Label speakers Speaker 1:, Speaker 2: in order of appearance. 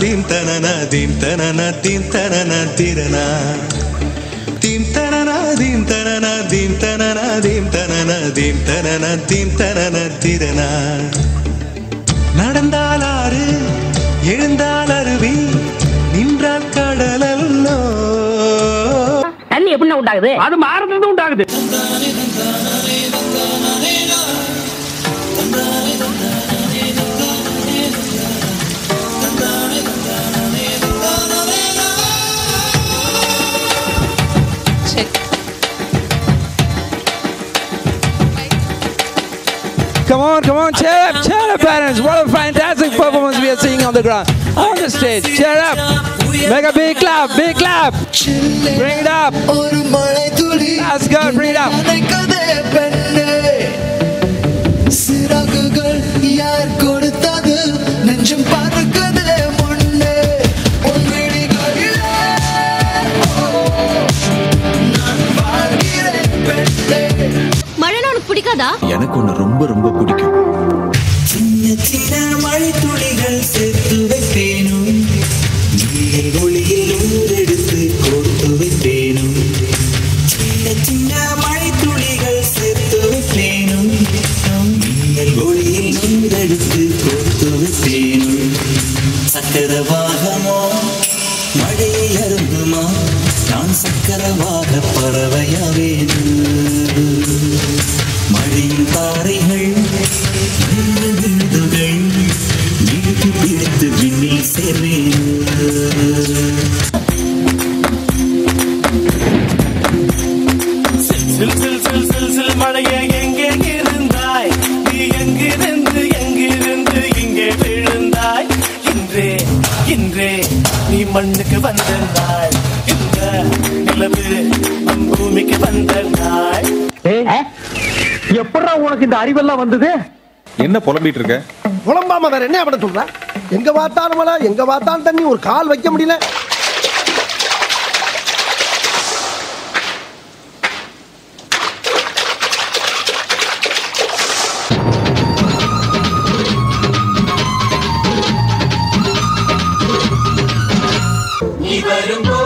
Speaker 1: Theme தனன theme தனன theme தனன திரனா தீம் தனன தீம் தனன தீம் தனன தீம் தனன தீம் தனன தீம் தனன திரனா நடந்தால் ஆறு எழுந்தால் அருவி நின்றால் கடலல்லோ
Speaker 2: தண்ணி எப்படி உண்டாகுது? அது மாறுறது உண்டாகுது.
Speaker 3: Come on, cheer up, parents. What a fantastic performance we are seeing on the ground, on the stage. Cheer up. Make a big clap. Bring it up. That's good, bring it up.
Speaker 1: எனக்கு ஒண்ணு ரொம்ப ரொம்ப பிடிக்கும்.
Speaker 4: சின்ன சின்ன மழை துளிகள் சேர்த்து வைப்பேனும் நீரில் ஒளியில் ஊரெடுத்து கோர்த்து வைப்பேனும் சின்ன சின்ன மழை துளிகள் சேர்த்து வைப்பேனும் நீரில் ஒளியில் ஊரெடுத்து கோர்த்து வைப்பேனும் சக்கரவாகமோ மழையை அருந்துமா நான் சக்கரவாக பறவையாவேன் மழையின் தாரைகள் விழுதுகள் நீட்டி பிடித்து விண்ணில் சேர்வேன் மழையை எங்கே இருந்தாய் நீ எங்கிருந்து இங்கே விழுந்தாய் இன்றே நீ மண்ணுக்கு வந்த நாள் இந்த நிலவு நம் பூமிக்கு வந்த நாள்.
Speaker 2: எப்படா உனக்கு இந்த அறிவெல்லாம் வந்தது?
Speaker 5: என்ன புலம்பிட்டு இருக்க?
Speaker 6: புலம்பாம வேற என்ன அப்படி சொல்ற? எங்க பார்த்தாலும் மழை, எங்க பார்த்தாலும் தண்ணி, ஒரு கால் வைக்க முடியல.
Speaker 4: நீ வரும்போ